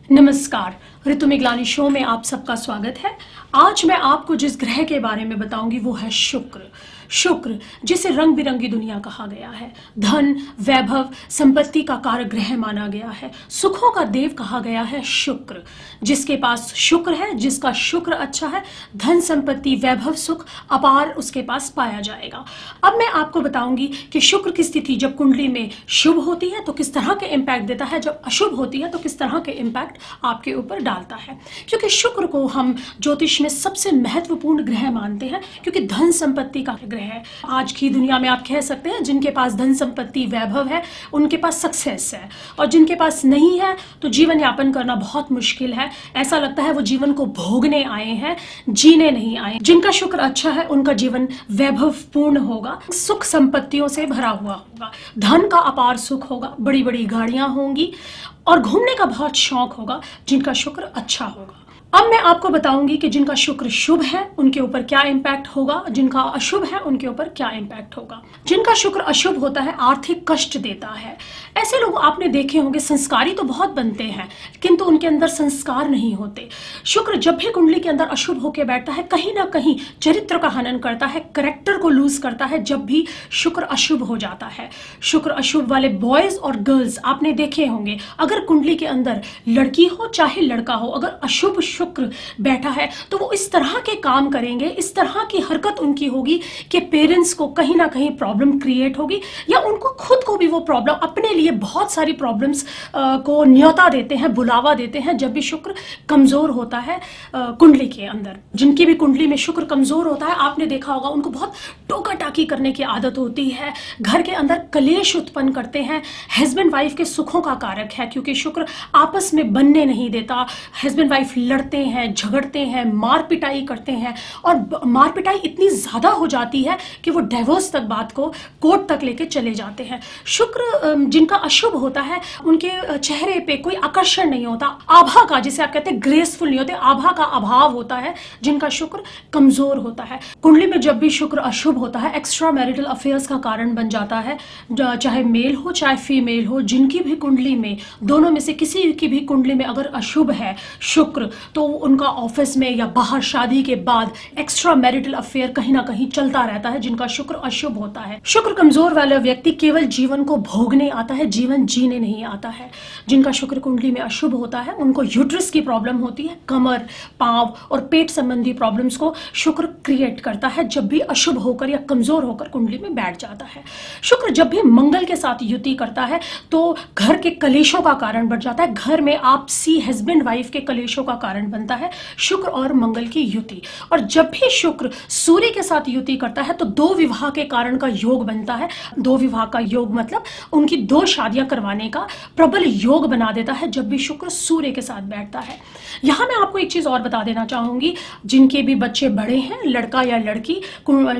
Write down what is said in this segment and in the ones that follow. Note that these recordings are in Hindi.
नमस्कार। ऋतु मिगलानी शो में आप सबका स्वागत है। आज मैं आपको जिस ग्रह के बारे में बताऊंगी वो है शुक्र। शुक्र जिसे रंग बिरंगी दुनिया कहा गया है, धन वैभव संपत्ति का कारक ग्रह माना गया है, सुखों का देव कहा गया है शुक्र। जिसके पास शुक्र है, जिसका शुक्र अच्छा है, धन संपत्ति वैभव सुख अपार उसके पास पाया जाएगा। अब मैं आपको बताऊंगी कि शुक्र की स्थिति जब कुंडली में शुभ होती है तो किस तरह के इम्पैक्ट देता है, जब अशुभ होती है तो किस तरह के इम्पैक्ट आपके ऊपर डालता है। क्योंकि शुक्र को हम ज्योतिष में सबसे महत्वपूर्ण ग्रह मानते हैं, क्योंकि धन संपत्ति का ग्रह है। आज की दुनिया में आप कह सकते हैं जिनके पास धन संपत्ति वैभव है उनके पास सक्सेस है, और जिनके पास नहीं है तो जीवन यापन करना बहुत मुश्किल है। ऐसा लगता है वो जीवन को भोगने आए हैं, जीने नहीं आए। जिनका शुक्र अच्छा है उनका जीवन वैभव पूर्ण होगा, सुख संपत्तियों से भरा हुआ होगा, धन का अपार सुख होगा, बड़ी बड़ी गाड़ियां होंगी और घूमने का बहुत शौक होगा जिनका शुक्र अच्छा होगा। अब मैं आपको बताऊंगी कि जिनका शुक्र शुभ है उनके ऊपर क्या इम्पैक्ट होगा, जिनका अशुभ है उनके ऊपर क्या इम्पैक्ट होगा। जिनका शुक्र अशुभ होता है आर्थिक कष्ट देता है। ऐसे लोग आपने देखे होंगे संस्कारी तो बहुत बनते हैं किंतु उनके अंदर संस्कार नहीं होते। शुक्र जब भी कुंडली के अंदर अशुभ होकर बैठता है कहीं ना कहीं चरित्र का हनन करता है, करेक्टर को लूज करता है। जब भी शुक्र अशुभ हो जाता है, शुक्र अशुभ वाले बॉयज और गर्ल्स आपने देखे होंगे, अगर कुंडली के अंदर लड़की हो चाहे लड़का हो, अगर अशुभ शुक्र बैठा है तो वो इस तरह के काम करेंगे, इस तरह की हरकत उनकी होगी कि पेरेंट्स को कहीं ना कहीं प्रॉब्लम क्रिएट होगी, या उनको खुद को भी वो प्रॉब्लम, अपने लिए बहुत सारी प्रॉब्लम्स को न्योता देते हैं, बुलावा देते हैं जब भी शुक्र कमजोर होता है कुंडली के अंदर। जिनकी भी कुंडली में शुक्र कमजोर होता है आपने देखा होगा उनको बहुत टोका टाकी करने की आदत होती है, घर के अंदर कलेश उत्पन्न करते हैं। हस्बैंड वाइफ के सुखों का कारक है क्योंकि शुक्र आपस में बनने नहीं देता। हस्बैंड वाइफ लड़ते हैं, झगड़ते हैं, मार पिटाई करते हैं, और मार पिटाई इतनी ज्यादा हो जाती है कि वो डिवोर्स तक बात को कोर्ट तक लेके चले जाते हैं। शुक्र जिनका अशुभ होता है उनके चेहरे पे कोई आकर्षण नहीं होता, आभा का, जिसे आप कहते हैं ग्रेसफुल नहीं होते, आभा का अभाव होता है जिनका शुक्र कमजोर होता है। कुंडली में जब भी शुक्र अशुभ होता है एक्स्ट्रा मैरिटल अफेयर्स का कारण बन जाता है, चाहे मेल हो चाहे फीमेल हो। जिनकी भी कुंडली में, दोनों में से किसी की भी कुंडली में अगर अशुभ है शुक्र, तो उनका ऑफिस में या बाहर शादी के बाद एक्स्ट्रा मैरिटल अफेयर कहीं ना कहीं चलता रहता है जिनका शुक्र अशुभ होता है। शुक्र कमजोर वाला व्यक्ति केवल जीवन को भोगने आता है, जीवन जीने नहीं आता है। जिनका शुक्र कुंडली में अशुभ होता है उनको यूट्रस की प्रॉब्लम होती है, कमर, पांव और पेट संबंधी प्रॉब्लम्स को शुक्र क्रिएट करता है जब भी अशुभ होकर या कमजोर होकर कुंडली में बैठ जाता है। शुक्र जब भी मंगल के साथ युति करता है तो घर के कलेशों का कारण बन जाता है, घर में आपसी हस्बैंड वाइफ के कलेशों का कारण बनता है शुक्र और मंगल की युति। और जब भी शुक्र सूर्य के साथ युति करता है तो दो विवाह के कारण का योग बनता है। दो विवाह का योग मतलब उनकी दो शादियां करवाने का प्रबल योग बना देता है जब भी शुक्र सूर्य के साथ बैठता है। यहां मैं आपको एक चीज और बता देना चाहूंगी, जिनके भी बच्चे बड़े हैं, लड़का या लड़की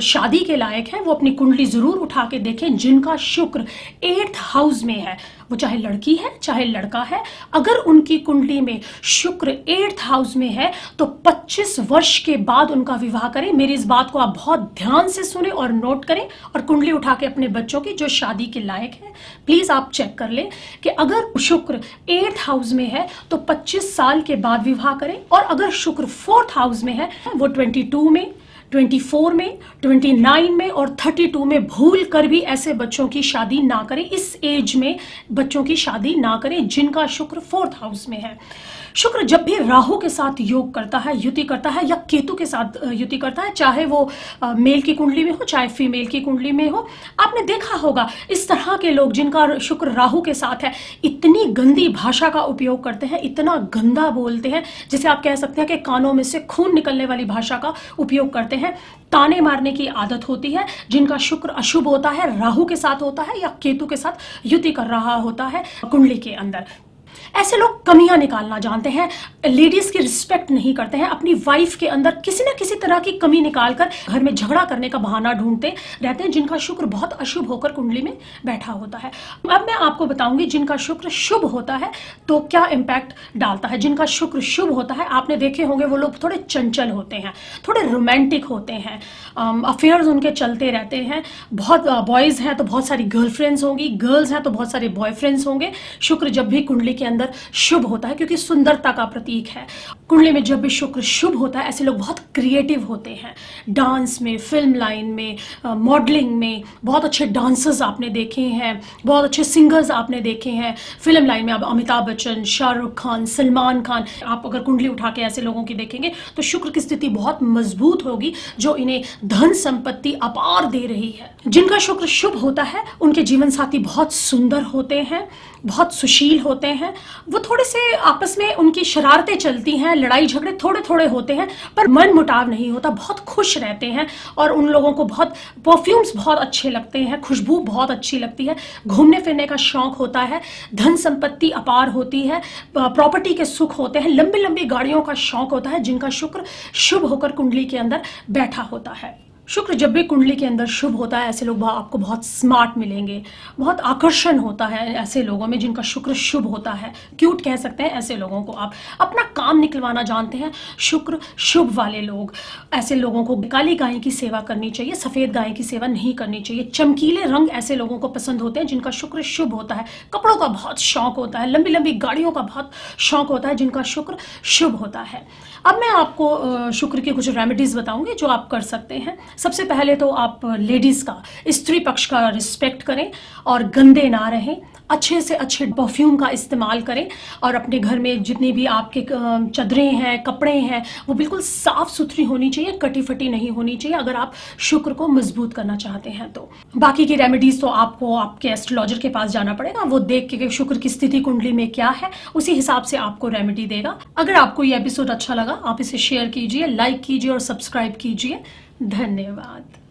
शादी के लायक है, वो अपनी कुंडली जरूर उठा के देखें। जिनका शुक्र 8th हाउस में है, वो चाहे लड़की है चाहे लड़का है, अगर उनकी कुंडली में शुक्र 8th हाउस में है तो 25 वर्ष के बाद उनका विवाह करें। मेरी इस बात को आप बहुत ध्यान से सुने और नोट करें, और कुंडली उठा के अपने बच्चों की जो शादी के लायक है प्लीज आप चेक कर लें कि अगर शुक्र 8th हाउस में है तो 25 साल के बाद विवाह करें, और अगर शुक्र 4th हाउस में है वो 22 में, 24 में, 29 में और 32 में भूल कर भी ऐसे बच्चों की शादी ना करें। इस एज में बच्चों की शादी ना करें जिनका शुक्र 4th हाउस में है। शुक्र जब भी राहु के साथ योग करता है, युति करता है, या केतु के साथ युति करता है, चाहे वो मेल की कुंडली में हो चाहे फीमेल की कुंडली में हो, आपने देखा होगा इस तरह के लोग जिनका शुक्र राहु के साथ है इतनी गंदी भाषा का उपयोग करते हैं, इतना गंदा बोलते हैं, जिसे आप कह सकते हैं कि कानों में से खून निकलने वाली भाषा का उपयोग करते हैं, ताने मारने की आदत होती है। जिनका शुक्र अशुभ होता है, राहु के साथ होता है या केतु के साथ युति कर रहा होता है कुंडली के अंदर, ऐसे लोग कमियां निकालना जानते हैं, लेडीज की रिस्पेक्ट नहीं करते हैं, अपनी वाइफ के अंदर किसी न किसी तरह की कमी निकालकर घर में झगड़ा करने का बहाना ढूंढते रहते हैं, जिनका शुक्र बहुत अशुभ होकर कुंडली में बैठा होता है। अब मैं आपको बताऊंगी जिनका शुक्र शुभ होता है तो क्या इंपैक्ट डालता है। जिनका शुक्र शुभ होता है आपने देखे होंगे वो लोग थोड़े चंचल होते हैं, थोड़े रोमांटिक होते हैं, अफेयर्स उनके चलते रहते हैं। बहुत बॉयज हैं तो बहुत सारी गर्लफ्रेंड्स होंगी, गर्ल्स हैं तो बहुत सारे बॉयफ्रेंड्स होंगे। शुक्र जब भी कुंडली के अंदर शुभ होता है, क्योंकि सुंदरता का प्रतीक है। कुंडली में जब भी शुक्र शुभ होता है, ऐसे लोग बहुत क्रिएटिव होते हैं। डांस में, फिल्म लाइन में, मॉडलिंग में बहुत अच्छे डांसर्स आपने देखे हैं, बहुत अच्छे सिंगर्स आपने देखे हैं। फिल्म लाइन में आप अमिताभ बच्चन, शाहरुख खान, सलमान खान, आप अगर कुंडली उठा के ऐसे लोगों की देखेंगे तो शुक्र की स्थिति बहुत मजबूत होगी, जो इन्हें धन संपत्ति अपार दे रही है। जिनका शुक्र शुभ होता है उनके जीवन साथी बहुत सुंदर होते हैं, बहुत सुशील होते हैं। वो थोड़े से आपस में उनकी शरारतें चलती हैं, लड़ाई झगड़े थोड़े थोड़े होते हैं, पर मन मुटाव नहीं होता, बहुत खुश रहते हैं। और उन लोगों को बहुत परफ्यूम्स बहुत अच्छे लगते हैं, खुशबू बहुत अच्छी लगती है, घूमने फिरने का शौक होता है, धन संपत्ति अपार होती है, प्रॉपर्टी के सुख होते हैं, लंबी लंबी गाड़ियों का शौक होता है, जिनका शुक्र शुभ होकर कुंडली के अंदर बैठा होता है। शुक्र जब भी कुंडली के अंदर शुभ होता है, ऐसे लोग आपको बहुत स्मार्ट मिलेंगे, बहुत आकर्षण होता है ऐसे लोगों में जिनका शुक्र शुभ होता है। क्यूट कह सकते हैं ऐसे लोगों को, आप अपना काम निकलवाना जानते हैं। शुक्र शुभ वाले लोग, ऐसे लोगों को काली गाय की सेवा करनी चाहिए, सफेद गाय की सेवा नहीं करनी चाहिए। चमकीले रंग ऐसे लोगों को पसंद होते हैं जिनका शुक्र शुभ होता है। कपड़ों का बहुत शौक होता है, लंबी लंबी गाड़ियों का बहुत शौक होता है, जिनका शुक्र शुभ होता है। अब मैं आपको शुक्र की कुछ रेमेडीज बताऊंगी जो आप कर सकते हैं। सबसे पहले तो आप लेडीज का, स्त्री पक्ष का रिस्पेक्ट करें और गंदे ना रहें, अच्छे से अच्छे परफ्यूम का इस्तेमाल करें, और अपने घर में जितनी भी आपके चादरें हैं, कपड़े हैं, वो बिल्कुल साफ सुथरी होनी चाहिए, कटी फटी नहीं होनी चाहिए, अगर आप शुक्र को मजबूत करना चाहते हैं तो। बाकी की रेमेडीज तो आपको आपके एस्ट्रोलॉजर के पास जाना पड़ेगा, वो देख के शुक्र की स्थिति कुंडली में क्या है, उसी हिसाब से आपको रेमेडी देगा। अगर आपको ये एपिसोड अच्छा लगा, आप इसे शेयर कीजिए, लाइक कीजिए और सब्सक्राइब कीजिए। धन्यवाद।